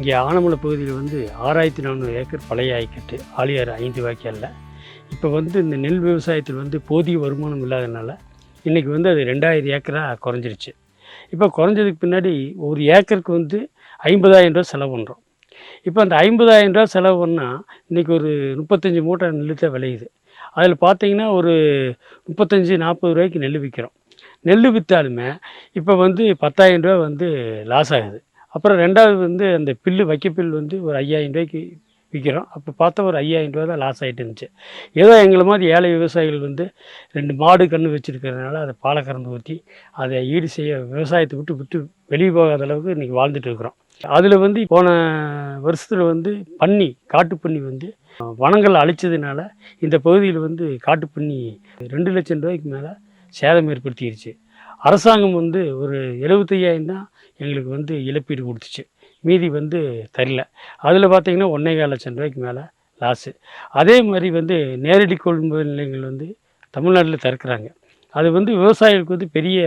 இங்கே ஆனமலை பகுதியில் வந்து 6400 ஏக்கர் பழைய ஆய்க்கட்டு ஆழியாறு 5 வாய்க்காலில் இப்போ வந்து இந்த நெல் விவசாயத்தில் வந்து போதிய வருமானம் இல்லாதனால இன்றைக்கி வந்து அது 2000 ஏக்கராக குறைஞ்சிருச்சு. இப்போ குறைஞ்சதுக்கு பின்னாடி ஒரு ஏக்கருக்கு வந்து 50,000 ரூபா செலவு பண்ணுறோம். இப்போ அந்த 50,000 ரூபா செலவு பண்ணால் இன்றைக்கி ஒரு 35 மூட்டை நெல் தான் விளையுது. அதில் பார்த்திங்கன்னா ஒரு 35-40 ரூபாய்க்கு நெல் விற்கிறோம். நெல் விற்றாலுமே இப்போ வந்து 10,000 ரூபா வந்து லாஸ் ஆகுது. அப்புறம் ரெண்டாவது வந்து அந்த பில்லு வைக்கப்பில் வந்து ஒரு 5,000 ரூபாய்க்கு விற்கிறோம். அப்போ பார்த்தா ஒரு 5,000 ரூபா தான் லாஸ் ஆகிட்டு இருந்துச்சு. ஏதோ எங்களை மாதிரி ஏழை விவசாயிகள் வந்து 2 மாடு கன்று வச்சுருக்கிறதுனால அதை பாலை கறந்து ஊற்றி அதை ஈடு செய்ய விவசாயத்தை விட்டு வெளியே போகாத அளவுக்கு இன்றைக்கி வாழ்ந்துட்டு இருக்கிறோம். அதில் வந்து போன வருஷத்தில் வந்து காட்டுப்பன்னி வந்து வனங்கள் அழிச்சதுனால இந்த பகுதியில் வந்து காட்டுப்பன்னி 2 லட்சம் ரூபாய்க்கு மேலே சேதம் ஏற்படுத்திடுச்சு. அரசாங்கம் வந்து ஒரு 75,000 தான் எங்களுக்கு வந்து இழப்பீடு கொடுத்துச்சு. மீதி வந்து தரல. அதில் பார்த்திங்கன்னா 1,4 லட்சம் ரூபாய்க்கு மேலே லாஸு. அதே மாதிரி வந்து நேரடி கொள்முதல் நிலையங்கள் வந்து தமிழ்நாட்டில் திறக்கிறாங்க. அது வந்து விவசாயிகளுக்கு வந்து பெரிய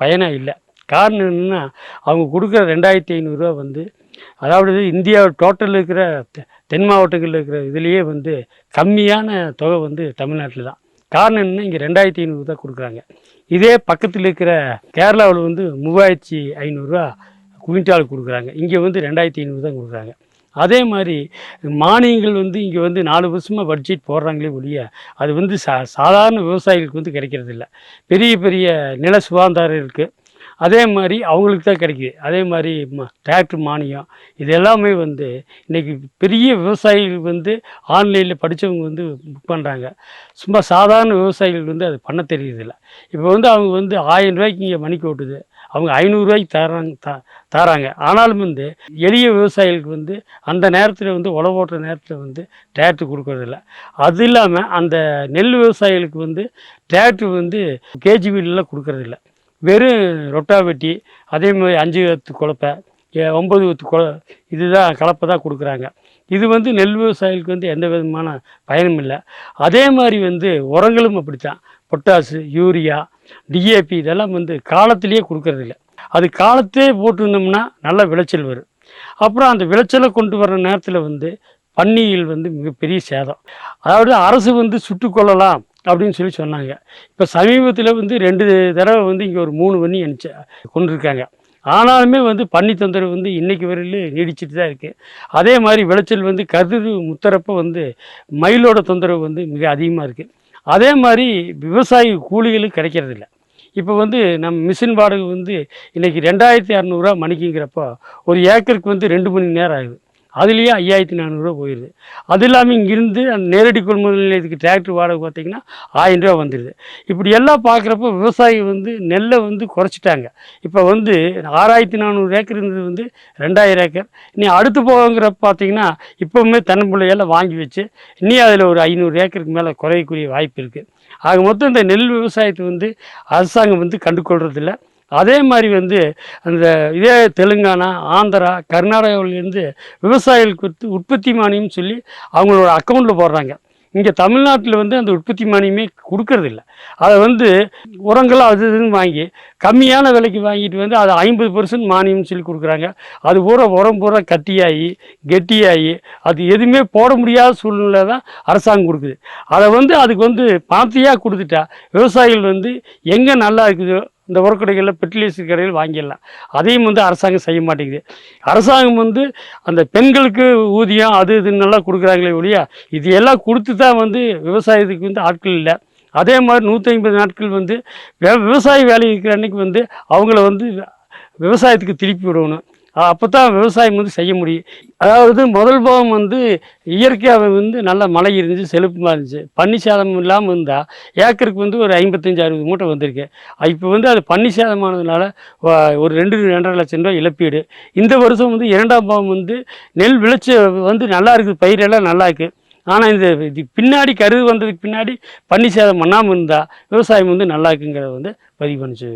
பயனாக இல்லை. காரணம் என்னென்னா அவங்க கொடுக்குற 2,500 ரூபா வந்து அதாவது இந்தியா டோட்டலில் இருக்கிற தென் மாவட்டங்களில் இருக்கிற இதுலேயே வந்து கம்மியான தொகை வந்து தமிழ்நாட்டில் தான். காரணம் என்னென்னா இங்கே 2,500 தான் கொடுக்குறாங்க. இதே பக்கத்தில் இருக்கிற கேரளாவில் வந்து 3,500 ரூபா குவிண்டால் கொடுக்குறாங்க. இங்கே வந்து 2,500 தான் கொடுக்குறாங்க. அதே மாதிரி மானியங்கள் வந்து இங்கே வந்து 4 வருஷமாக பட்ஜெட் போடுறாங்களே ஒழிய அது வந்து சாதாரண விவசாயிகளுக்கு வந்து கிடைக்கிறது இல்லை. பெரிய பெரிய நில சுகாதாரருக்கு அதே மாதிரி அவங்களுக்கு தான் கிடைக்கிது. அதே மாதிரி டிராக்டர் மானியம் இது எல்லாமே வந்து இன்றைக்கி பெரிய விவசாயிகள் வந்து ஆன்லைனில் படித்தவங்க வந்து புக் பண்ணுறாங்க. சும்மா சாதாரண விவசாயிகள் வந்து அது பண்ண தெரியுதில்ல. இப்போ வந்து அவங்க வந்து 1000 ரூபாய்க்கு இங்கே மணிக்கு ஓட்டுது, அவங்க 500 ரூபாய்க்கு தராங்க. ஆனாலும் வந்து எளிய விவசாயிகளுக்கு வந்து அந்த நேரத்தில் வந்து உழவு ஓட்டுற நேரத்தில் வந்து டிராக்டர் கொடுக்கறதில்ல. அது இல்லாமல் அந்த நெல் விவசாயிகளுக்கு வந்து டிராக்டர் வந்து கேஜி வீலெலாம் கொடுக்கறதில்ல. வெறும் ரொட்டாவெட்டி அதே மாதிரி 5 வத்து குழப்பை 9 வத்து இதுதான் கலப்பை தான் கொடுக்குறாங்க. இது வந்து நெல் விவசாயிகளுக்கு வந்து எந்த விதமான பயனும் இல்லை. அதே மாதிரி வந்து உரங்களும் அப்படித்தான். பொட்டாசு, யூரியா, டிஏபி இதெல்லாம் வந்து காலத்திலேயே கொடுக்கறதில்ல. அது காலத்தே போட்டுருந்தோம்னா நல்ல விளைச்சல் வரும். அப்புறம் அந்த விளைச்சலை கொண்டு வர்ற நேரத்தில் வந்து பன்னிகள் வந்து மிகப்பெரிய சேதம். அதாவது அரசு வந்து சுட்டுக்கொள்ளலாம் அப்படின்னு சொல்லி சொன்னாங்க. இப்போ சமீபத்தில் வந்து 2 தடவை வந்து இங்கே ஒரு 3 பன்னி கொண்டிருக்காங்க. ஆனாலுமே வந்து பன்னி தொந்தரவு வந்து இன்றைக்கி வரையிலும் நீடிச்சிட்டு தான் இருக்குது. அதே மாதிரி விளைச்சல் வந்து கதிர் முத்துறப்போ வந்து மயிலோட தொந்தரவு வந்து மிக அதிகமாக இருக்குது. அதே மாதிரி விவசாய கூலிகளும் கிடைக்கிறதில்ல. இப்போ வந்து நம்ம மிஷின் வாடகை வந்து இன்றைக்கி 2,600 ரூபா மணிக்குங்கிறப்போ ஒரு ஏக்கருக்கு வந்து 2 மணி நேரம் ஆகுது. அதுலேயே 5,400 ரூபா போயிடுது. அது இல்லாமல் இங்கிருந்து அந்த நேரடி கொள்முதல் நிலையத்துக்கு டிராக்டர் வாடகை பார்த்திங்கன்னா 1000 ரூபா வந்துடுது. இப்படி எல்லாம் பார்க்குறப்ப விவசாயி வந்து நெல்லை வந்து குறைச்சிட்டாங்க. இப்போ வந்து 6,400 ஏக்கர் இருந்தது வந்து 2,000 ஏக்கர். இனி அடுத்து போகிறப்ப பார்த்திங்கன்னா இப்போவுமே தென்னம்பிள்ளையெல்லாம் வாங்கி வச்சு இனி அதில் ஒரு 500 ஏக்கருக்கு மேலே குறையக்கூடிய வாய்ப்பு இருக்குது. ஆக மொத்தம் இந்த நெல் விவசாயத்தை வந்து அரசாங்கம் வந்து கண்டுகொள்றதில்ல. அதே மாதிரி வந்து அந்த இதே தெலுங்கானா, ஆந்திரா, கர்நாடகாவிலேருந்து விவசாயிகளுக்கு உற்பத்தி மானியம் சொல்லி அவங்களோட அக்கௌண்ட்டில் போடுறாங்க. இங்கே தமிழ்நாட்டில் வந்து அந்த உற்பத்தி மானியமே கொடுக்கறதில்ல. அதை வந்து உரங்களாக அது இதுன்னு வாங்கி கம்மியான விலைக்கு வாங்கிட்டு வந்து அதை 50% மானியம்னு சொல்லி கொடுக்குறாங்க. அது உரம் பூரா கெட்டியாகி அது எதுவுமே போட முடியாத சூழ்நிலை தான் அரசாங்கம் கொடுக்குது. அதை வந்து அதுக்கு வந்து பணத்தையாக கொடுத்துட்டா விவசாயிகள் வந்து எங்கே நல்லா இருக்குதோ இந்த உரக்கடைகளில் ஃபெர்டிலைசர் கடையில் வாங்கிடலாம். அதையும் வந்து அரசாங்கம் செய்ய மாட்டேங்குது. அரசாங்கம் வந்து அந்த பெண்களுக்கு ஊதியம் அது இதுன்னு நல்லா கொடுக்குறாங்களே ஒழியா இது எல்லாம் கொடுத்து தான் வந்து விவசாயத்துக்கு வந்து ஆட்கள் இல்லை. அதே மாதிரி 150 நாட்கள் வந்து விவசாய வேலை இருக்கிற அன்றைக்கி வந்து அவங்கள வந்து விவசாயத்துக்கு திருப்பி விடணும். அப்போ தான் விவசாயம் வந்து செய்ய முடியும். அதாவது முதல் பாகம் வந்து இயற்கையாக வந்து நல்லா மழை இருந்துச்சு, செழிப்புமாக இருந்துச்சு. பன்னி சேதம் இல்லாமல் இருந்தால் ஏக்கருக்கு வந்து ஒரு 55-60 மூட்டை வந்திருக்கு. இப்போ வந்து அது பன்னி சேதமானதுனால ஒரு 2-2.5 லட்சம் ரூபா இழப்பீடு. இந்த வருஷம் வந்து 2ஆம் பாகம் வந்து நெல் விளைச்சல் வந்து நல்லா இருக்குது, பயிரெல்லாம் நல்லா இருக்குது. ஆனால் இது பின்னாடி கருது வந்ததுக்கு பின்னாடி பன்னி சேதம் பண்ணாமல் இருந்தால் விவசாயம் வந்து நல்லா இருக்குங்கிறத வந்து பதிவு பண்ணிச்சு.